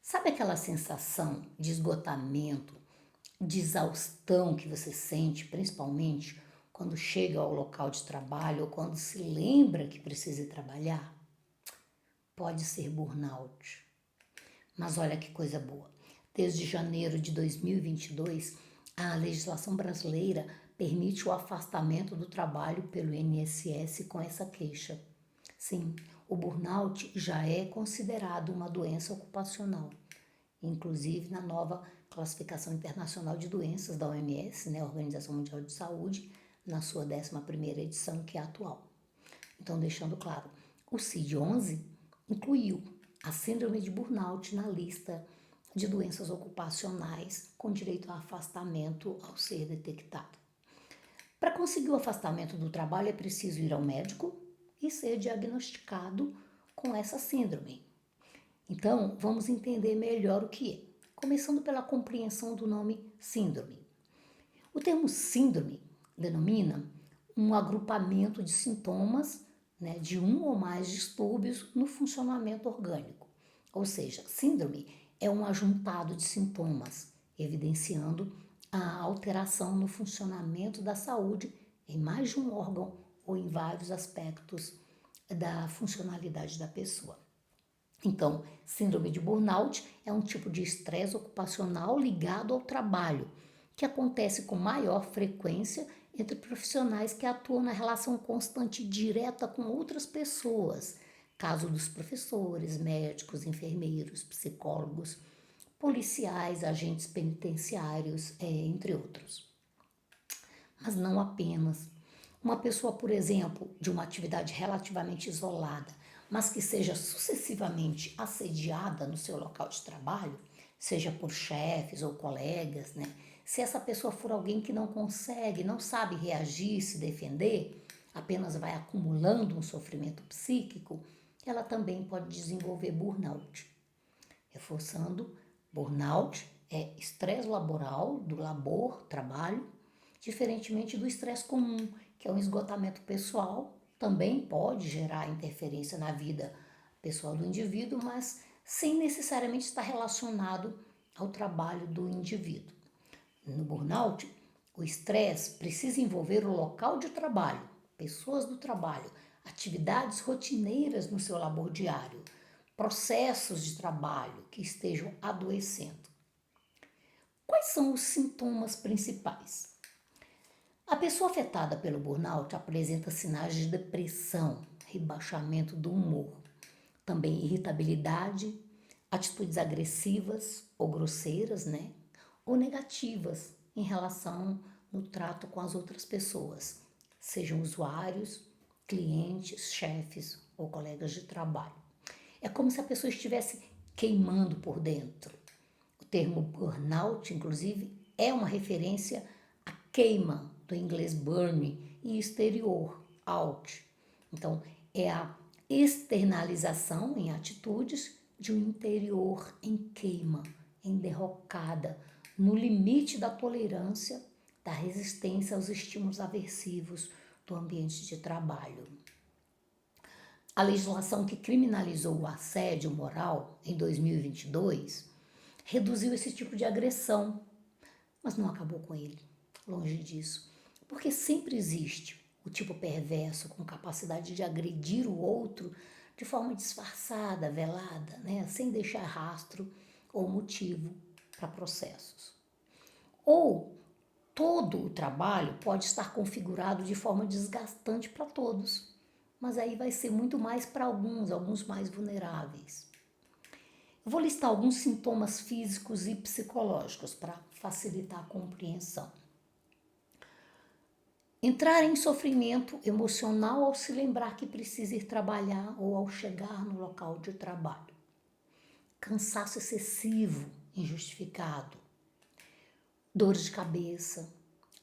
Sabe aquela sensação de esgotamento, de exaustão que você sente, principalmente quando chega ao local de trabalho ou quando se lembra que precisa ir trabalhar? Pode ser burnout. Mas olha que coisa boa. Desde janeiro de 2022, a legislação brasileira permite o afastamento do trabalho pelo INSS com essa queixa. Sim, o burnout já é considerado uma doença ocupacional, inclusive na nova classificação internacional de doenças da OMS, né, Organização Mundial de Saúde, na sua 11ª edição, que é a atual. Então, deixando claro, o CID-11 incluiu a síndrome de burnout na lista de doenças ocupacionais com direito a afastamento ao ser detectado. Para conseguir o afastamento do trabalho é preciso ir ao médico e ser diagnosticado com essa síndrome. Então, vamos entender melhor o que é, começando pela compreensão do nome síndrome. O termo síndrome denomina um agrupamento de sintomas, né, de um ou mais distúrbios no funcionamento orgânico. Ou seja, síndrome é um ajuntado de sintomas, evidenciando a alteração no funcionamento da saúde em mais de um órgão ou em vários aspectos da funcionalidade da pessoa. Então, síndrome de burnout é um tipo de estresse ocupacional ligado ao trabalho, que acontece com maior frequência entre profissionais que atuam na relação constante e direta com outras pessoas, caso dos professores, médicos, enfermeiros, psicólogos, policiais, agentes penitenciários, entre outros. Mas não apenas. Uma pessoa, por exemplo, de uma atividade relativamente isolada, mas que seja sucessivamente assediada no seu local de trabalho, seja por chefes ou colegas, né? Se essa pessoa for alguém que não consegue, não sabe reagir, se defender, apenas vai acumulando um sofrimento psíquico, ela também pode desenvolver burnout. Reforçando, burnout é estresse laboral, do labor, trabalho, diferentemente do estresse comum, que é um esgotamento pessoal, também pode gerar interferência na vida pessoal do indivíduo, mas sem necessariamente estar relacionado ao trabalho do indivíduo. No burnout, o estresse precisa envolver o local de trabalho, pessoas do trabalho, atividades rotineiras no seu labor diário, processos de trabalho que estejam adoecendo. Quais são os sintomas principais? A pessoa afetada pelo burnout apresenta sinais de depressão, rebaixamento do humor, também irritabilidade, atitudes agressivas ou grosseiras, né? Ou negativas em relação no trato com as outras pessoas, sejam usuários, clientes, chefes ou colegas de trabalho. É como se a pessoa estivesse queimando por dentro. O termo burnout, inclusive, é uma referência à queima, do inglês burn, e exterior, out. Então, é a externalização em atitudes de um interior em queima, em derrocada, no limite da tolerância, da resistência aos estímulos aversivos do ambiente de trabalho. A legislação que criminalizou o assédio moral em 2022 reduziu esse tipo de agressão, mas não acabou com ele, longe disso, porque sempre existe o tipo perverso com capacidade de agredir o outro de forma disfarçada, velada, né, sem deixar rastro ou motivo para processos. Ou todo o trabalho pode estar configurado de forma desgastante para todos, mas aí vai ser muito mais para alguns mais vulneráveis. Eu vou listar alguns sintomas físicos e psicológicos para facilitar a compreensão. Entrar em sofrimento emocional ao se lembrar que precisa ir trabalhar ou ao chegar no local de trabalho. Cansaço excessivo, injustificado. Dores de cabeça,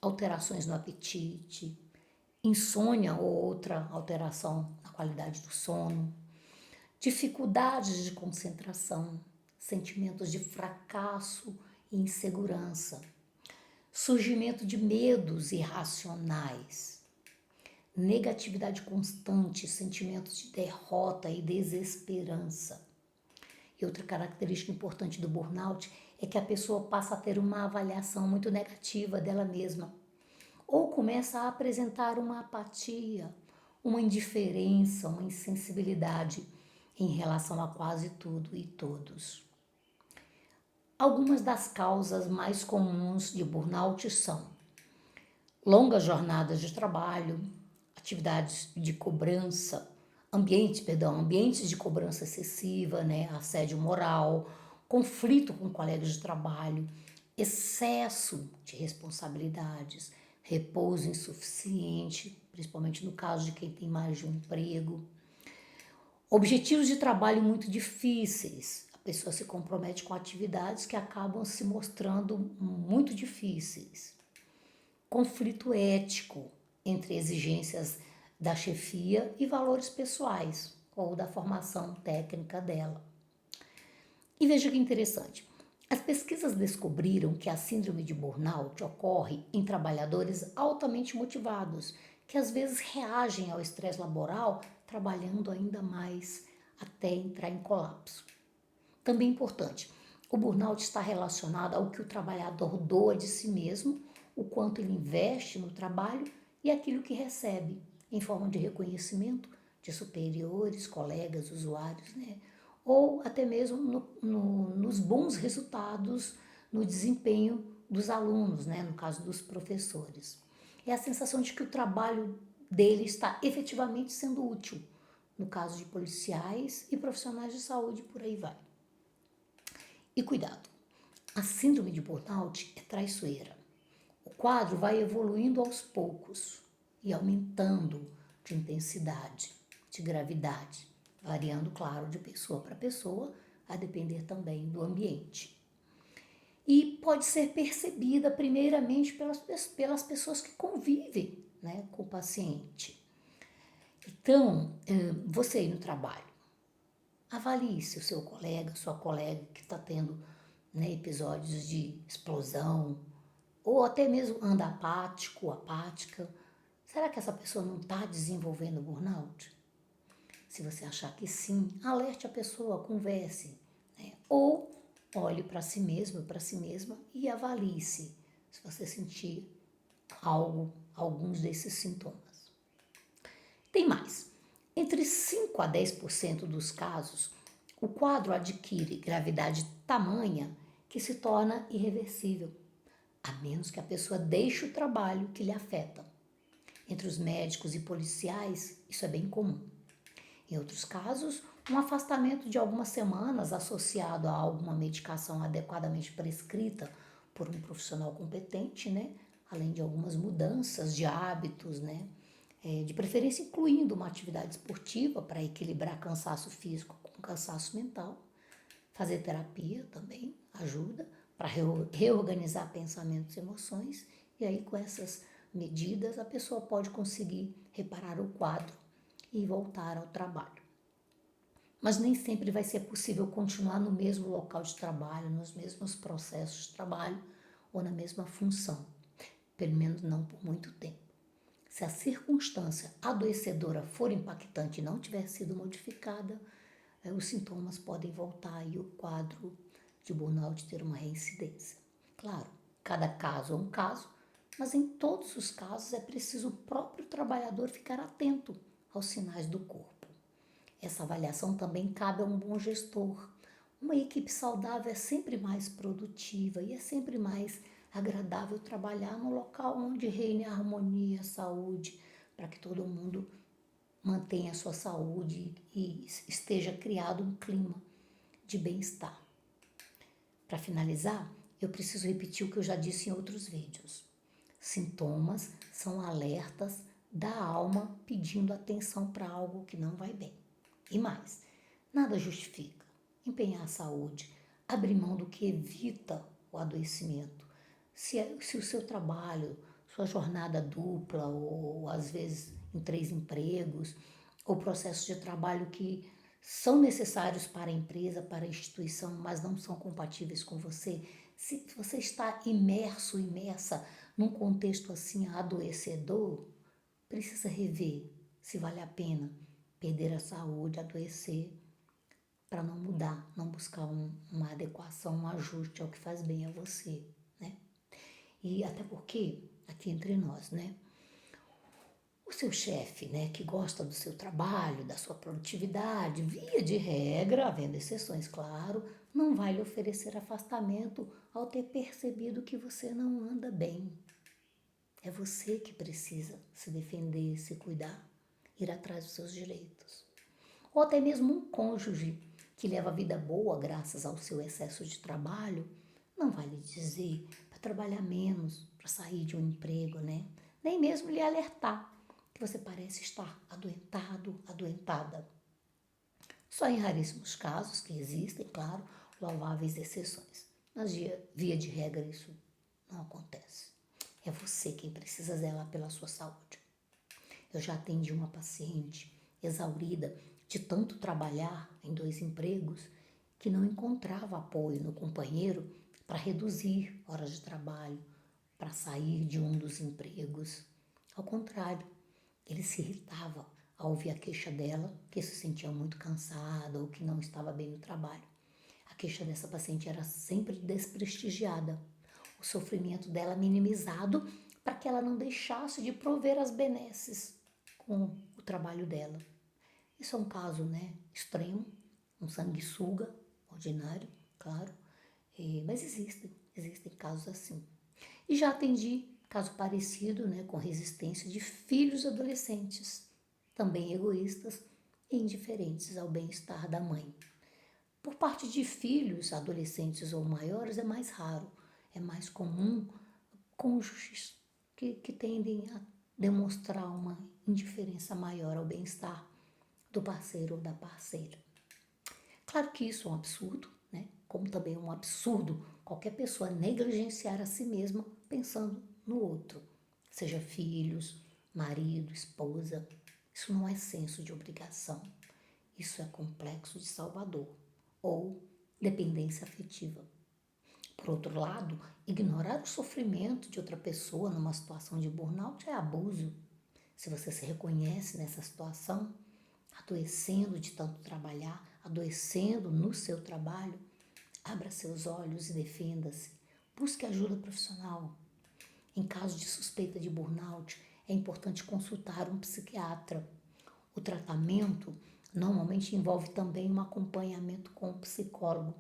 alterações no apetite, insônia ou outra alteração na qualidade do sono, dificuldades de concentração, sentimentos de fracasso e insegurança, surgimento de medos irracionais, negatividade constante, sentimentos de derrota e desesperança, E outra característica importante do burnout é que a pessoa passa a ter uma avaliação muito negativa dela mesma, ou começa a apresentar uma apatia, uma indiferença, uma insensibilidade em relação a quase tudo e todos. Algumas das causas mais comuns de burnout são longas jornadas de trabalho, atividades de cobrança, ambientes de cobrança excessiva, né, assédio moral, conflito com colegas de trabalho, excesso de responsabilidades, repouso insuficiente, principalmente no caso de quem tem mais de um emprego, objetivos de trabalho muito difíceis. A pessoa se compromete com atividades que acabam se mostrando muito difíceis. Conflito ético entre exigências da chefia e valores pessoais ou da formação técnica dela. E veja que interessante. As pesquisas descobriram que a síndrome de burnout ocorre em trabalhadores altamente motivados, que às vezes reagem ao estresse laboral trabalhando ainda mais até entrar em colapso. Também importante, o burnout está relacionado ao que o trabalhador doa de si mesmo, o quanto ele investe no trabalho e aquilo que recebe, em forma de reconhecimento de superiores, colegas, usuários, né? Ou até mesmo nos bons resultados no desempenho dos alunos, né? No caso dos professores. É a sensação de que o trabalho dele está efetivamente sendo útil, no caso de policiais e profissionais de saúde, por aí vai. E cuidado, a síndrome de burnout é traiçoeira. O quadro vai evoluindo aos poucos e aumentando de intensidade, de gravidade, variando, claro, de pessoa para pessoa, a depender também do ambiente. E pode ser percebida primeiramente pelas pessoas que convivem, né, com o paciente. Então, você aí no trabalho, avalie se o seu colega, sua colega que está tendo, né, episódios de explosão, ou até mesmo anda apático, apática. Será que essa pessoa não está desenvolvendo burnout? Se você achar que sim, alerte a pessoa, converse, né? Ou olhe para si mesmo, para si mesma e avalie-se se você sentir alguns desses sintomas. Tem mais. Entre 5 a 10% dos casos, o quadro adquire gravidade tamanha que se torna irreversível, a menos que a pessoa deixe o trabalho que lhe afeta. Entre os médicos e policiais, isso é bem comum. Em outros casos, um afastamento de algumas semanas associado a alguma medicação adequadamente prescrita por um profissional competente, né? Além de algumas mudanças de hábitos, né? De preferência incluindo uma atividade esportiva para equilibrar cansaço físico com cansaço mental. Fazer terapia também ajuda para reorganizar pensamentos e emoções. E aí, com essas medidas, a pessoa pode conseguir reparar o quadro e voltar ao trabalho. Mas nem sempre vai ser possível continuar no mesmo local de trabalho, nos mesmos processos de trabalho ou na mesma função, pelo menos não por muito tempo. Se a circunstância adoecedora for impactante e não tiver sido modificada, os sintomas podem voltar e o quadro de burnout ter uma reincidência. Claro, cada caso é um caso, mas em todos os casos é preciso o próprio trabalhador ficar atento aos sinais do corpo. Essa avaliação também cabe a um bom gestor. Uma equipe saudável é sempre mais produtiva e é sempre mais agradável trabalhar no local onde reine a harmonia, a saúde, para que todo mundo mantenha a sua saúde e esteja criado um clima de bem-estar. Para finalizar, eu preciso repetir o que eu já disse em outros vídeos. Sintomas são alertas da alma pedindo atenção para algo que não vai bem. E mais, nada justifica empenhar a saúde, abrir mão do que evita o adoecimento. Se o seu trabalho, sua jornada dupla ou às vezes em 3 empregos, ou processos de trabalho que são necessários para a empresa, para a instituição, mas não são compatíveis com você, se você está imerso, imersa num contexto assim adoecedor, precisa rever se vale a pena perder a saúde, adoecer, para não mudar, não buscar uma adequação, um ajuste ao que faz bem a você, né? E até porque, aqui entre nós, né? O seu chefe, né, que gosta do seu trabalho, da sua produtividade, via de regra, havendo exceções, claro, não vai lhe oferecer afastamento ao ter percebido que você não anda bem. É você que precisa se defender, se cuidar, ir atrás dos seus direitos. Ou até mesmo um cônjuge que leva a vida boa graças ao seu excesso de trabalho, não vai lhe dizer para trabalhar menos, para sair de um emprego, né? Nem mesmo lhe alertar que você parece estar adoentado, adoentada. Só em raríssimos casos, que existem, claro, louváveis exceções. Mas via de regra isso não acontece. É você quem precisa zelar pela sua saúde. Eu já atendi uma paciente exaurida de tanto trabalhar em 2 empregos que não encontrava apoio no companheiro para reduzir horas de trabalho, para sair de um dos empregos. Ao contrário, ele se irritava ao ouvir a queixa dela, que se sentia muito cansada ou que não estava bem no trabalho. A queixa dessa paciente era sempre desprestigiada, o sofrimento dela minimizado para que ela não deixasse de prover as benesses com o trabalho dela. Isso é um caso, né, extremo, um sanguessuga ordinário, claro, mas existem casos assim. E já atendi caso parecido, né, com resistência de filhos adolescentes, também egoístas e indiferentes ao bem-estar da mãe. Por parte de filhos, adolescentes ou maiores, é mais raro, é mais comum cônjuges que tendem a demonstrar uma indiferença maior ao bem-estar do parceiro ou da parceira. Claro que isso é um absurdo, né? Como também é um absurdo qualquer pessoa negligenciar a si mesma pensando no outro, seja filhos, marido, esposa. Isso não é senso de obrigação, isso é complexo de Salvador ou dependência afetiva. Por outro lado, ignorar o sofrimento de outra pessoa numa situação de burnout é abuso. Se você se reconhece nessa situação, adoecendo de tanto trabalhar, adoecendo no seu trabalho, abra seus olhos e defenda-se. Busque ajuda profissional. Em caso de suspeita de burnout, é importante consultar um psiquiatra. O tratamento normalmente envolve também um acompanhamento com um psicólogo,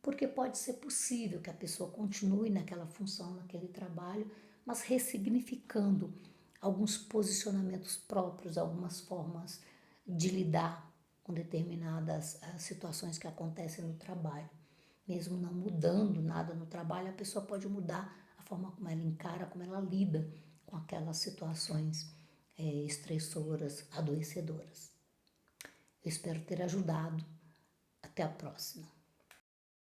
porque pode ser possível que a pessoa continue naquela função, naquele trabalho, mas ressignificando alguns posicionamentos próprios, algumas formas de lidar com determinadas situações que acontecem no trabalho. Mesmo não mudando nada no trabalho, a pessoa pode mudar a forma como ela encara, como ela lida com aquelas situações estressoras, adoecedoras. Eu espero ter ajudado. Até a próxima.